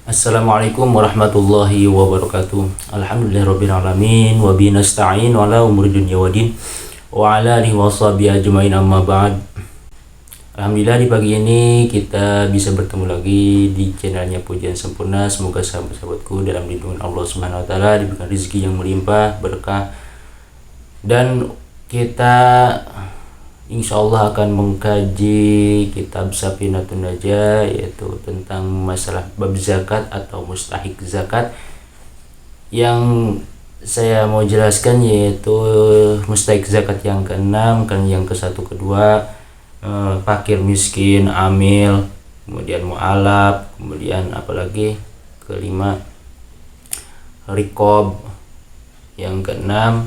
Assalamualaikum warahmatullahi wabarakatuh. Alhamdulillahirabbil alamin wa bihi nasta'in wa ala umuri dunya waddin wa ala alihi washabihi ajmain amma ba'd. Alhamdulillah di pagi ini kita bisa bertemu lagi di channelnya Pujian Sempurna. Semoga sahabat-sahabatku dalam lindungan Allah Subhanahu wa taala diberikan rezeki yang melimpah, berkah, dan kita insya Allah akan mengkaji kitab Safinatun Najah, yaitu tentang masalah bab zakat atau mustahik zakat. Yang saya mau jelaskan yaitu mustahik zakat yang keenam, kan yang ke satu kedua fakir miskin, amil, kemudian mu'alaf, kemudian apalagi kelima rikob, yang keenam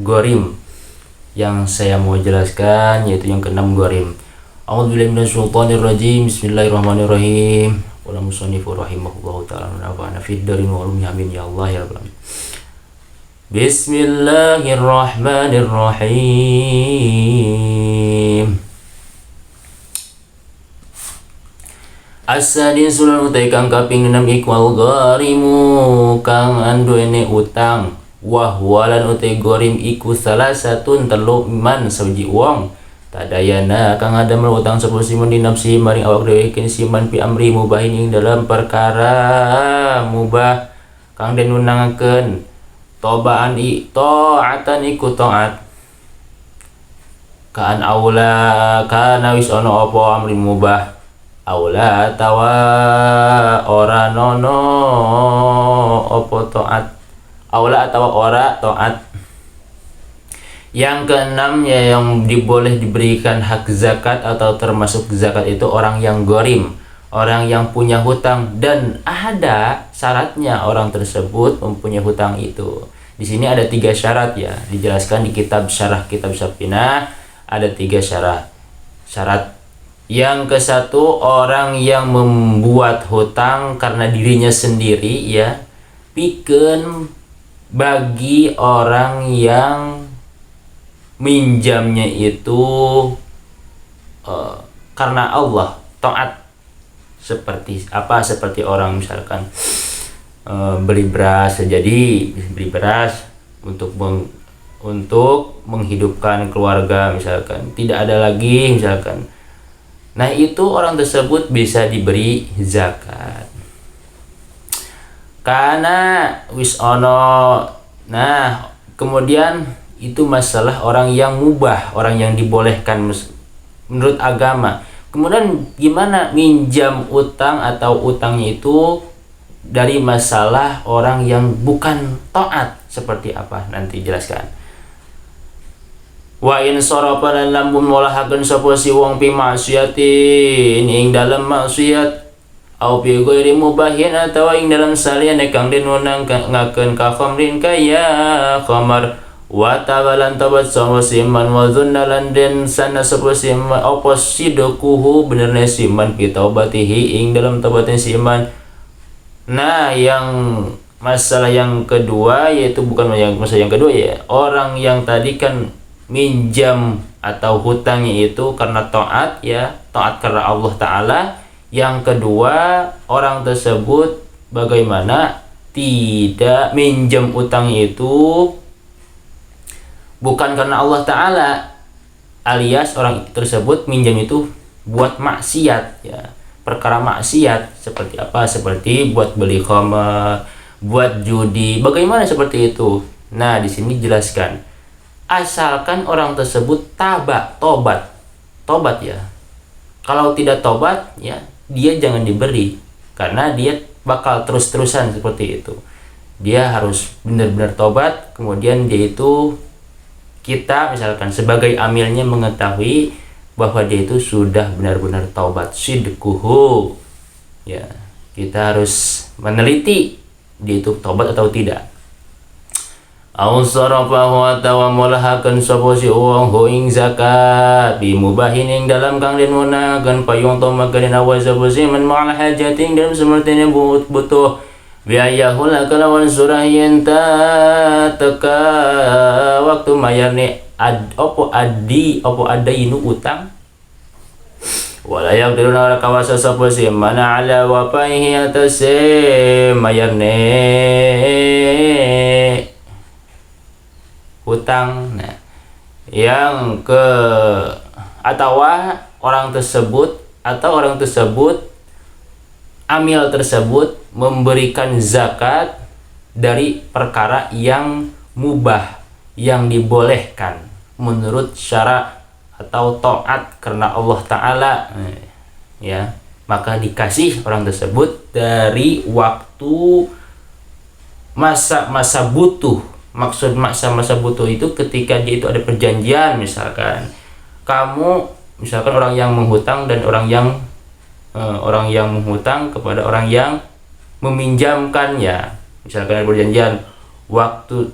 gorim. Yang saya mau jelaskan yaitu yang keenam gorim. A'udzubillahi minasyaitonirrajim. Bismillahirrahmanirrahim. Qala musannifu rahimahullahu ta'ala wa nafa'ana fid darin wa ulumi amin ya Allah ya rabbal alamin. Bismillahirrahmanirrahim. Asadin sulan utai kang kaping 6 ikwal gharimu kang anduene utang. Wahwalan utai gorim iku salah satu telu man sawji wong tadayana kang ada melutang sepuluh siman di nafsi maring awak dhewe kin siman pi amri mubahin ing dalam perkara mubah kang den nunangaken tobaan taatan iku taat kan aula kana wis ana apa amri mubah aula tawa ora nono apa taat aula atau ora taat. Yang keenam ya, yang diboleh diberikan hak zakat atau termasuk zakat itu orang yang gorim, orang yang punya hutang, dan ada syaratnya orang tersebut mempunyai hutang itu. Di sini ada 3 syarat ya, dijelaskan di kitab syarah kitab Safinah ada 3 syarat. Yang ke satu, orang yang membuat hutang karena dirinya sendiri ya, pikeun bagi orang yang minjamnya itu karena Allah, taat. Seperti apa? Seperti orang misalkan beli beras, jadi beli beras untuk menghidupkan keluarga misalkan, tidak ada lagi misalkan. Nah, itu orang tersebut bisa diberi zakat. Karena wis ono. Nah, kemudian itu masalah orang yang mubah, orang yang dibolehkan menurut agama. Kemudian gimana minjam utang atau utangnya itu dari masalah orang yang bukan taat, seperti apa nanti jelaskan. Wa in sarafa lan lamun molahaken sapa si wong pi maksiatin ing dalam maksiat au bi ghairi mubahin atau ing dalam saliyane kang den nunangaken ka khamrin kaya khamar wa tawalan tabat sama siman wa dzunnalan den sana sapa siman apa sidokuhu benernya siman fi taubatihi ing dalam taubatnya siman. Nah, yang masalah yang kedua yaitu bukan yang masalah yang kedua ya, orang yang tadi kan minjam atau hutangnya itu karena taat ya, taat karena Allah Ta'ala. Yang kedua, orang tersebut bagaimana tidak minjam utang itu bukan karena Allah Ta'ala, alias orang tersebut minjam itu buat maksiat ya, perkara maksiat. Seperti apa? Seperti buat beli khamar, buat judi, bagaimana seperti itu. Nah, di sini jelaskan, asalkan orang tersebut tobat ya. Kalau tidak tobat ya, dia jangan diberi, karena dia bakal terus-terusan seperti itu. Dia harus benar-benar tobat. Kemudian dia itu, kita misalkan sebagai amilnya mengetahui bahwa dia itu sudah benar-benar taubat, sidquhu ya, kita harus meneliti dia itu taubat atau tidak. Au sarafahu atawa molahaken sapa si wong ho ing zakat bi mubahin ing dalam kang den munaken payung to magaden awal sapa si man ma'al hajatin dalam semertene butuh biayahul kalawan surah yen ta teka waktu mayarne opo adi opo ada inu utang wala yaqdiruna kawasa sapa si mana ala wafaihi atase mayarne hutang. Nah, yang ke atau orang tersebut amil tersebut memberikan zakat dari perkara yang mubah, yang dibolehkan menurut syara atau taat karena Allah Ta'ala, ya, maka dikasih orang tersebut dari waktu masa-masa butuh. Maksud masa-masa butuh itu ketika dia itu ada perjanjian, misalkan orang yang menghutang dan orang yang menghutang kepada orang yang meminjamkannya, misalkan ada perjanjian waktu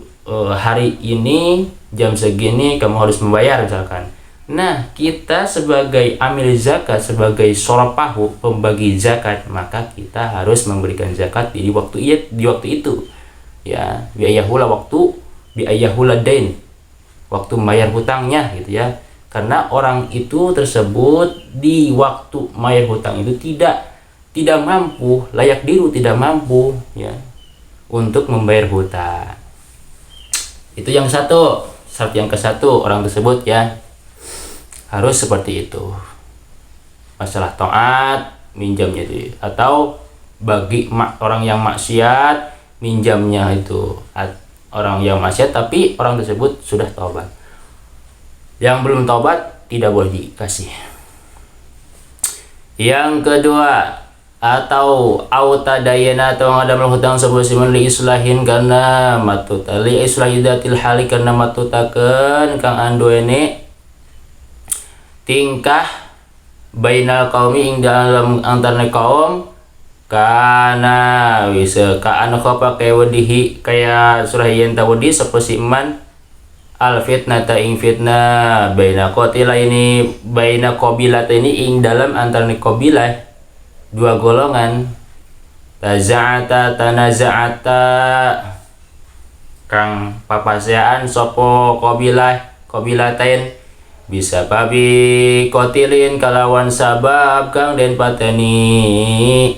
hari ini jam segini kamu harus membayar misalkan. Nah, kita sebagai amil zakat, sebagai soropahu, pembagi zakat, maka kita harus memberikan zakat di waktu itu, ya, biayahula dain, waktu membayar hutangnya gitu ya. Karena orang itu tersebut di waktu membayar hutang itu tidak mampu, layak diru tidak mampu, ya, untuk membayar hutang. Itu yang satu, syarat yang ke-1 orang tersebut, ya, harus seperti itu. Masalah taat minjamnya itu, atau bagi orang yang maksiat minjamnya itu orang yang maksiat tapi orang tersebut sudah taubat. Yang belum taubat tidak boleh dikasih. Yang kedua, atau autadayana atau ada hutang sebuah siman li islahin karena matuta li islahidatil hali karena matutakeun kang anduene tingkah bainal qaumi ing dalam antarane kaum kana wisa ka anu pakai wadihi kaya surah yen tawdi sapa si iman al fitnata ing fitnah baina qatila ini baina qabilat ini ing dalam antarane qabilah dua golongan tanaza'ata kang papasean sapa qabilatain bisa babi kotilin kalawan sabab kang den pateni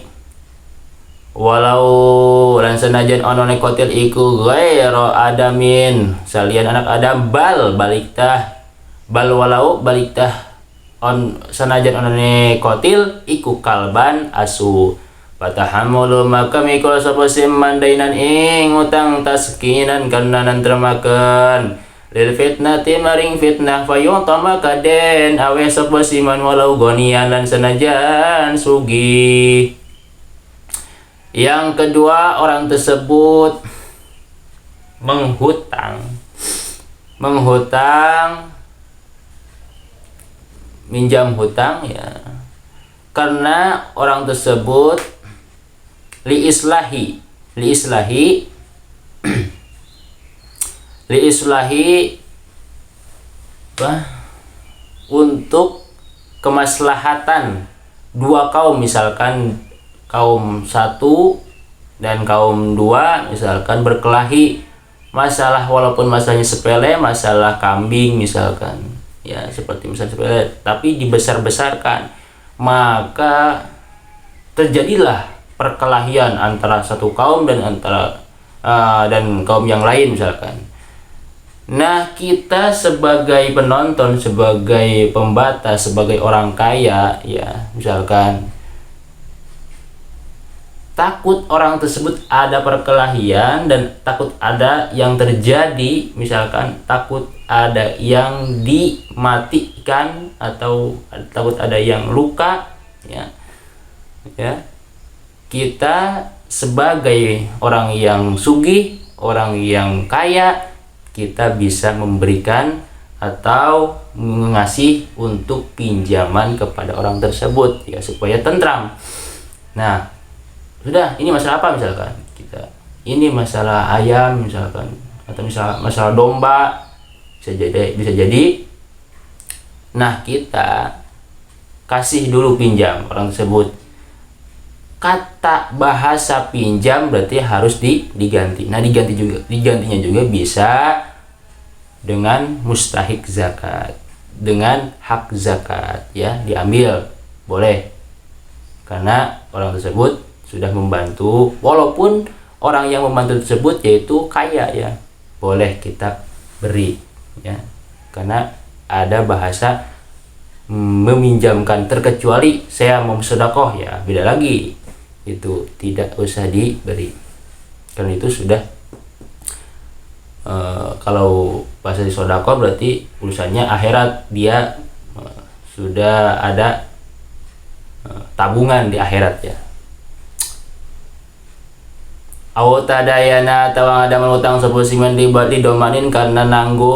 walau lan senajan onone kotil iku ghairu adamin salian anak adam bal walau baliktah on senajan onone kotil iku kalban asu patahamulu maka mikul sapa mandainan ing utang taskinan karena nantremakeun lil fitnati maring fitnah fayutama kaden awe sapa siman walau gonian lan senajan sugi. Yang kedua, orang tersebut menghutang minjam hutang, ya, karena orang tersebut li islahi untuk kemaslahatan dua kaum, misalkan kaum 1 dan kaum 2 misalkan berkelahi masalah, walaupun masalahnya sepele, masalah kambing misalkan, ya, seperti misalnya sepele tapi dibesar-besarkan, maka terjadilah perkelahian antara satu kaum dan kaum yang lain misalkan. Nah, kita sebagai penonton, sebagai pembatas, sebagai orang kaya, ya, misalkan takut orang tersebut ada perkelahian dan takut ada yang terjadi, misalkan takut ada yang dimatikan atau takut ada yang luka, ya, kita sebagai orang yang sugih, orang yang kaya, kita bisa memberikan atau mengasih untuk pinjaman kepada orang tersebut, ya, supaya tentram. Nah, sudah, ini masalah apa misalkan ini masalah ayam misalkan, atau masalah domba, bisa jadi. Nah, kita kasih dulu pinjam orang tersebut. Kata bahasa pinjam berarti harus diganti. Nah, digantinya juga bisa dengan mustahik zakat, dengan hak zakat, ya, diambil boleh, karena orang tersebut sudah membantu, walaupun orang yang membantu tersebut yaitu kaya ya, boleh kita beri ya, karena ada bahasa meminjamkan, terkecuali saya mau sedekah ya, beda lagi, itu tidak usah diberi karena itu sudah kalau bahasa di sedekah berarti urusannya akhirat, dia sudah ada tabungan di akhirat ya. Aw tadayana atau ada menutang sebuah siman didomanin karena nanggung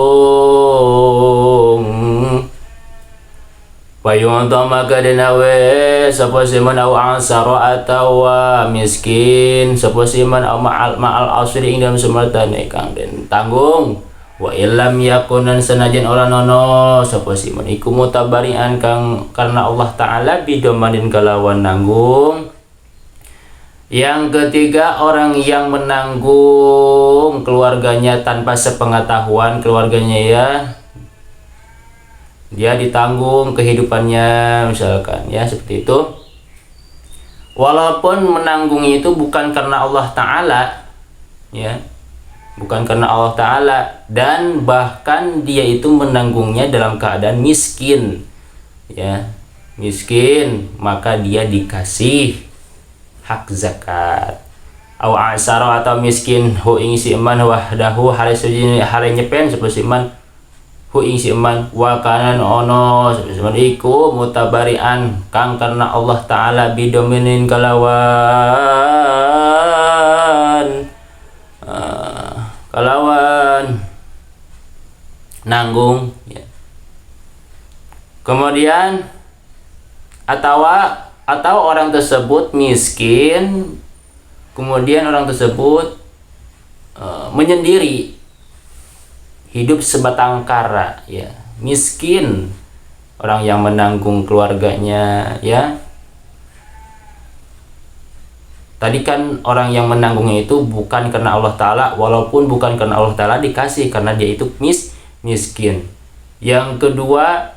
payung maka denawe sebuah siman aw ansaro atau miskin sebuah siman aw ma'al asri ing dalam semerta kang den tanggung wa illam yakunan senajan orang nono sebuah siman iku mutabarian kang karena Allah Ta'ala bidomanin kalawan nanggung. Yang ketiga, orang yang menanggung keluarganya tanpa sepengetahuan keluarganya ya, dia ditanggung kehidupannya misalkan ya, seperti itu, walaupun menanggungnya itu bukan karena Allah Ta'ala ya, bukan karena Allah Ta'ala, dan bahkan dia itu menanggungnya dalam keadaan miskin ya, miskin, maka dia dikasih hak zakat. Aw asaro atau miskin hu ing si eman wahdahu hare sujine hare nyepen seperti iman hu ing si eman wa kanan ono seperti iku mutabarian kang karena Allah Ta'ala bidominin kalawan nanggung ya. Kemudian atau orang tersebut miskin, kemudian orang tersebut menyendiri, hidup sebatang kara ya, miskin, orang yang menanggung keluarganya ya. Tadi kan orang yang menanggungnya itu bukan karena Allah Ta'ala, walaupun bukan karena Allah Ta'ala dikasih, karena dia itu miskin. Yang kedua,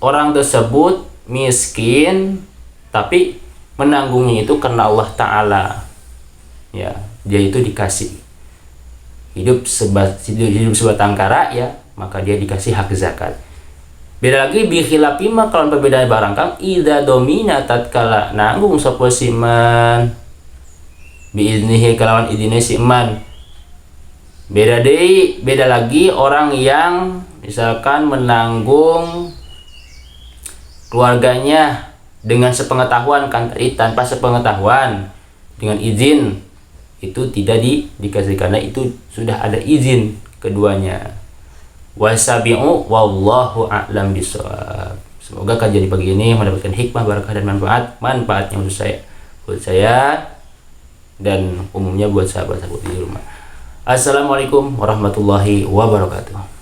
orang tersebut miskin tapi menanggungnya itu karena Allah Ta'ala ya, dia itu dikasih hidup sebatang kara ya, maka dia dikasih hak zakat. Beda lagi bikhilapima kalau perbedaan barang kang ida domina tatkala nanggung sapa siman biiznihi kalawan idine siman. Beda lagi orang yang misalkan menanggung keluarganya dengan sepengetahuan kan, tadi tanpa sepengetahuan dengan izin, itu tidak dikasih karena itu sudah ada izin keduanya. Wasabi'u wallahu a'lam bishawab. Semoga kajian pagi ini mendapatkan hikmah, barakah dan manfaatnya untuk saya dan umumnya buat sahabat-sahabat di rumah. Assalamualaikum warahmatullahi wabarakatuh.